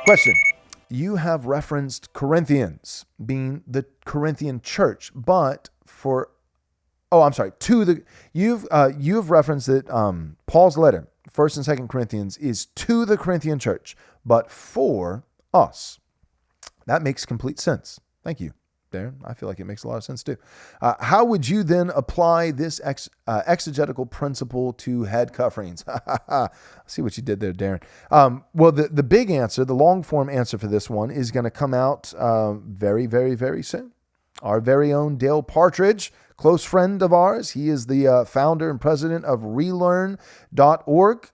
Question. You have referenced Corinthians being the Corinthian church, but you've referenced that Paul's letter, 1st and 2nd Corinthians, is to the Corinthian church, but for us. That makes complete sense. Thank you, Darren. I feel like it makes a lot of sense too. How would you then apply this exegetical principle to head coverings? See what you did there, Darren. Well, the big answer, the long form answer for this one is going to come out very, very, very soon. Our very own Dale Partridge, close friend of ours. He is the founder and president of relearn.org,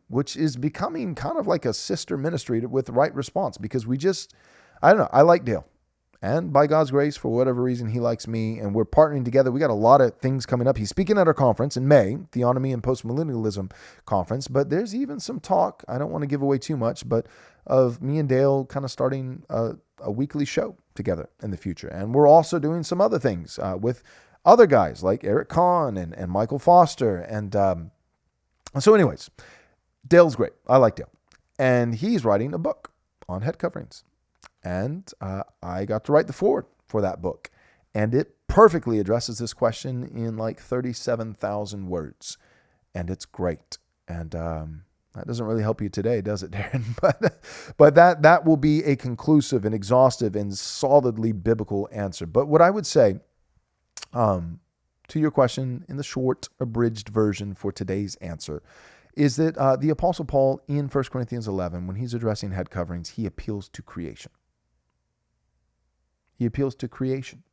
which is becoming kind of like a sister ministry with Right Response, because I don't know, I like Dale. And by God's grace, for whatever reason, he likes me, and we're partnering together. We got a lot of things coming up. He's speaking at our conference in May, Theonomy and Postmillennialism Conference, but there's even some talk, I don't want to give away too much, but of me and Dale kind of starting a weekly show together in the future. And we're also doing some other things with other guys like Eric Kahn and Michael Foster. And so anyways, Dale's great. I like Dale. And he's writing a book on head coverings. And I got to write the foreword for that book. And it perfectly addresses this question in like 37,000 words. And it's great. And that doesn't really help you today, does it, Darren? But that will be a conclusive and exhaustive and solidly biblical answer. But what I would say to your question in the short, abridged version for today's answer is that the Apostle Paul in 1 Corinthians 11, when he's addressing head coverings, he appeals to creation. He appeals to creation.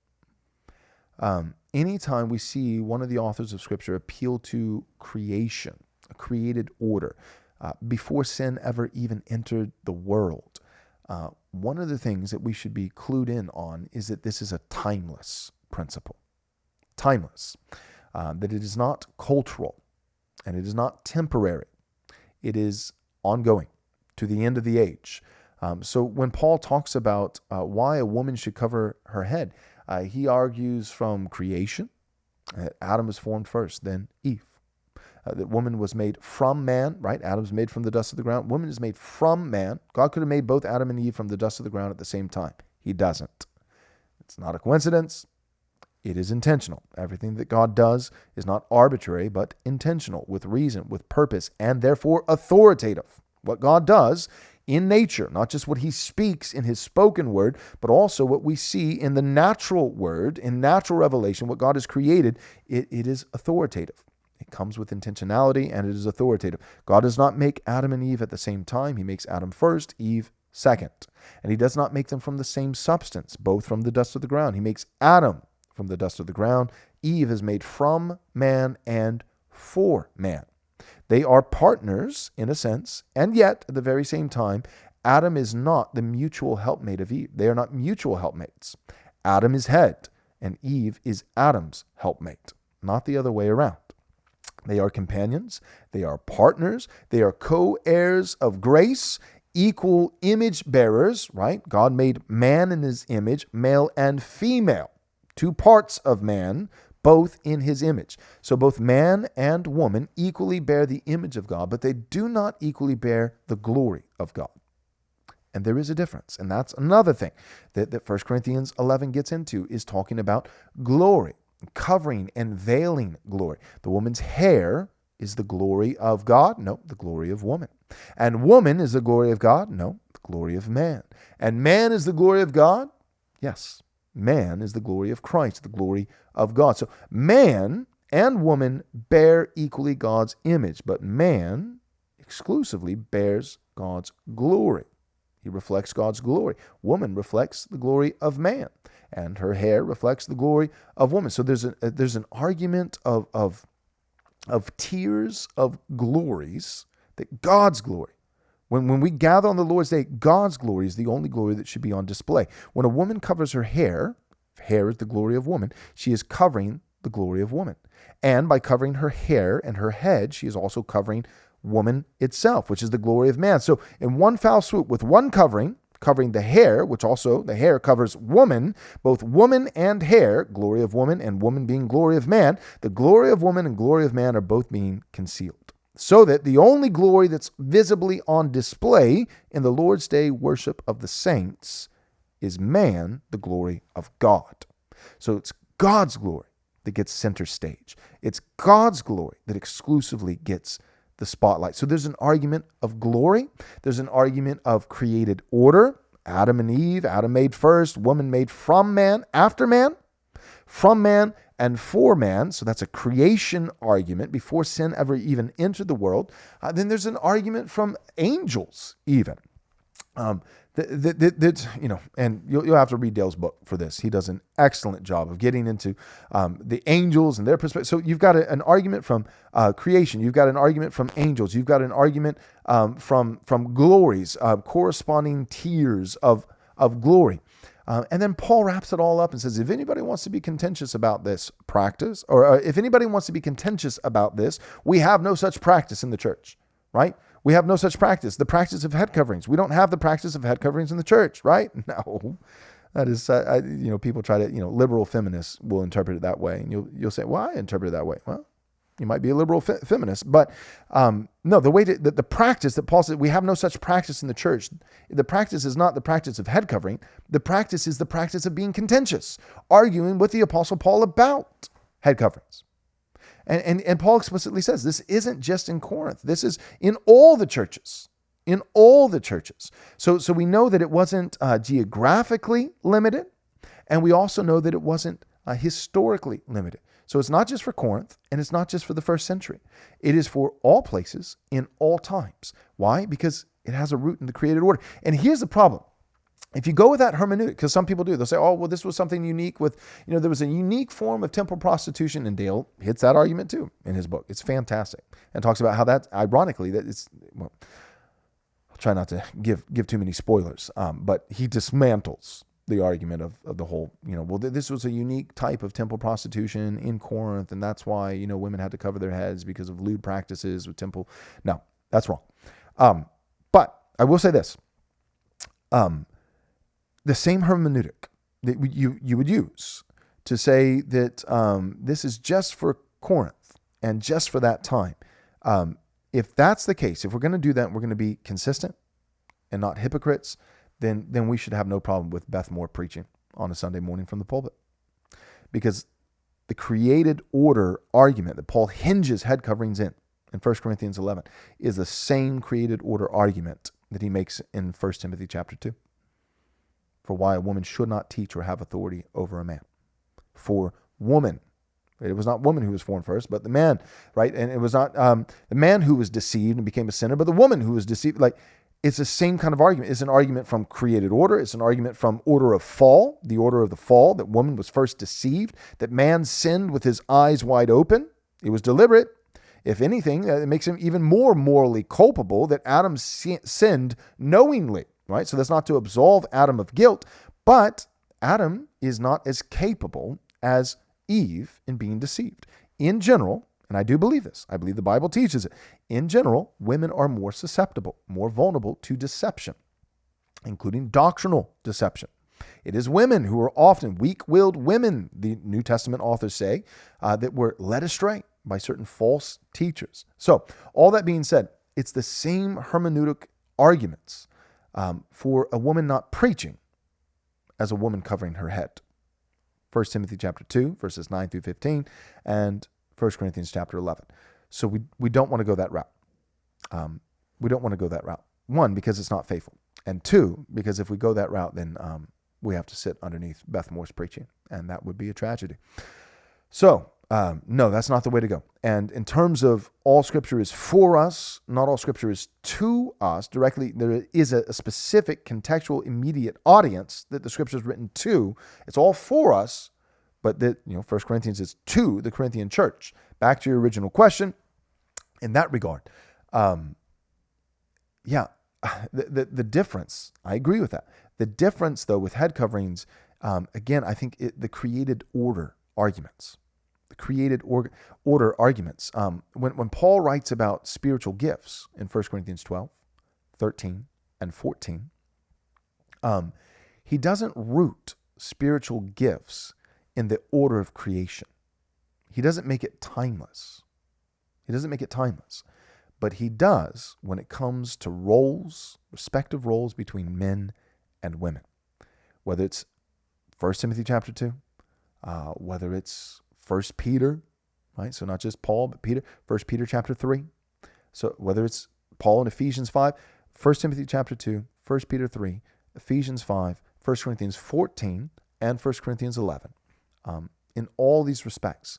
Anytime we see one of the authors of Scripture appeal to creation, a created order, before sin ever even entered the world, one of the things that we should be clued in on is that this is a timeless principle. Timeless. That it is not cultural and it is not temporary. It is ongoing to the end of the age. So when Paul talks about why a woman should cover her head, he argues from creation. Adam was formed first, then Eve. That woman was made from man, right? Adam's made from the dust of the ground. Woman is made from man. God could have made both Adam and Eve from the dust of the ground at the same time. He doesn't. It's not a coincidence. It is intentional. Everything that God does is not arbitrary, but intentional, with reason, with purpose, and therefore authoritative. What God does in nature, not just what he speaks in his spoken word, but also what we see in the natural word, in natural revelation, what God has created, it is authoritative. It comes with intentionality and it is authoritative. God does not make Adam and Eve at the same time. He makes Adam first, Eve second. And he does not make them from the same substance, both from the dust of the ground. He makes Adam from the dust of the ground. Eve is made from man and for man. They are partners in a sense, and yet at the very same time, Adam is not the mutual helpmate of Eve. They are not mutual helpmates. Adam is head, and Eve is Adam's helpmate, not the other way around. They are companions, they are partners, they are co-heirs of grace, equal image bearers, right? God made man in his image, male and female, two parts of man, both in his image. So both man and woman equally bear the image of God, but they do not equally bear the glory of God. And there is a difference. And that's another thing that 1 Corinthians 11 gets into, is talking about glory, covering and veiling glory. The woman's hair is the glory of God? No, the glory of woman. And woman is the glory of God? No, the glory of man. And man is the glory of God? Yes, man is the glory of Christ, the glory of God. So man and woman bear equally God's image, but man exclusively bears God's glory. He reflects God's glory. Woman reflects the glory of man, and her hair reflects the glory of woman. So there's an argument of tiers of glories, that God's glory. When we gather on the Lord's Day, God's glory is the only glory that should be on display. When a woman covers her hair is the glory of woman, she is covering the glory of woman. And by covering her hair and her head, she is also covering woman itself, which is the glory of man. So in one foul swoop, with one covering the hair, which also the hair covers woman, both woman and hair, glory of woman and woman being glory of man, the glory of woman and glory of man are both being concealed. so that the only glory that's visibly on display in the Lord's Day worship of the saints is man, the glory of God. So it's God's glory that gets center stage. It's God's glory that exclusively gets the spotlight. So there's an argument of glory. There's an argument of created order. Adam and Eve, Adam made first, woman made from man, after man, from man and for man. So that's a creation argument before sin ever even entered the world. Then there's an argument from angels even. And you'll have to read Dale's book for this. He does an excellent job of getting into the angels and their perspective. So you've got an argument from creation. You've got an argument from angels. You've got an argument from glories, corresponding tiers of glory. And then Paul wraps it all up and says, if anybody wants to be contentious about this practice, or if anybody wants to be contentious about this, we have no such practice in the church, right? We have no such practice. The practice of head coverings. We don't have the practice of head coverings in the church, right? No. That is, people try to, liberal feminists will interpret it that way. And you'll say, well, I interpret it that way. Well, you might be a liberal feminist, but no, the way the practice that Paul said, we have no such practice in the church. The practice is not the practice of head covering. The practice is the practice of being contentious, arguing with the Apostle Paul about head coverings. And Paul explicitly says this isn't just in Corinth. This is in all the churches. In all the churches. So we know that it wasn't geographically limited, and we also know that it wasn't historically limited. So it's not just for Corinth, and it's not just for the first century. It is for all places in all times. Why? Because it has a root in the created order. And here's the problem. If you go with that hermeneutic, because some people do, they'll say, oh, well, this was something unique with, there was a unique form of temple prostitution, and Dale hits that argument too in his book. It's fantastic. And talks about how that, ironically, that it's, well, I'll try not to give too many spoilers, but he dismantles the argument of the whole, this was a unique type of temple prostitution in Corinth, and that's why, women had to cover their heads because of lewd practices with temple. No, that's wrong. But I will say this. The same hermeneutic that you would use to say that this is just for Corinth and just for that time. If that's the case, if we're going to do that, and we're going to be consistent and not hypocrites, then we should have no problem with Beth Moore preaching on a Sunday morning from the pulpit. Because the created order argument that Paul hinges head coverings in 1 Corinthians 11 is the same created order argument that he makes in 1 Timothy chapter 2. For why a woman should not teach or have authority over a man. For woman, it was not woman who was formed first, but the man, right? And it was not the man who was deceived and became a sinner, but the woman who was deceived. Like, it's the same kind of argument. It's an argument from created order. It's an argument from order of fall, the order of the fall, that woman was first deceived, that man sinned with his eyes wide open. It was deliberate. If anything, it makes him even more morally culpable that Adam sinned knowingly. Right? So that's not to absolve Adam of guilt, but Adam is not as capable as Eve in being deceived. In general, and I do believe this, I believe the Bible teaches it, in general, women are more susceptible, more vulnerable to deception, including doctrinal deception. It is women who are often weak-willed women, the New Testament authors say, that were led astray by certain false teachers. So, all that being said, it's the same hermeneutic arguments for a woman not preaching as a woman covering her head. 1 Timothy chapter 2, verses 9 through 15, and 1 Corinthians chapter 11. So we don't want to go that route. We don't want to go that route. One, because it's not faithful. And two, because if we go that route, then we have to sit underneath Beth Moore's preaching, and that would be a tragedy. So, no, that's not the way to go. And in terms of all Scripture is for us, not all Scripture is to us directly. There is a specific contextual immediate audience that the Scripture is written to. It's all for us, but that 1 Corinthians is to the Corinthian church. Back to your original question, in that regard, the difference. I agree with that. The difference, though, with head coverings, again, I think the created order arguments. The created order arguments. When Paul writes about spiritual gifts in 1 Corinthians 12, 13, and 14, he doesn't root spiritual gifts in the order of creation. He doesn't make it timeless. But he does when it comes to roles, respective roles between men and women. Whether it's 1 Timothy chapter 2, whether it's 1 Peter, right? So not just Paul, but Peter, 1 Peter chapter 3. So whether it's Paul in Ephesians 5, 1 Timothy chapter 2, 1 Peter 3, Ephesians 5, 1 Corinthians 14, and 1 Corinthians 11. In all these respects,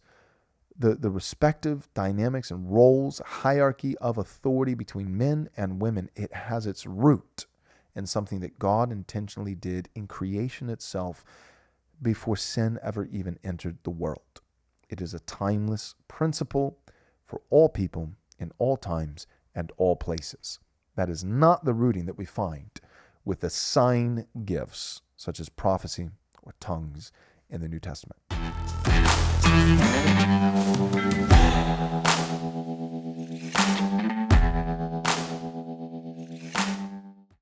the respective dynamics and roles, hierarchy of authority between men and women, it has its root in something that God intentionally did in creation itself before sin ever even entered the world. It is a timeless principle for all people in all times and all places. That is not the rooting that we find with the sign gifts, such as prophecy or tongues in the New Testament.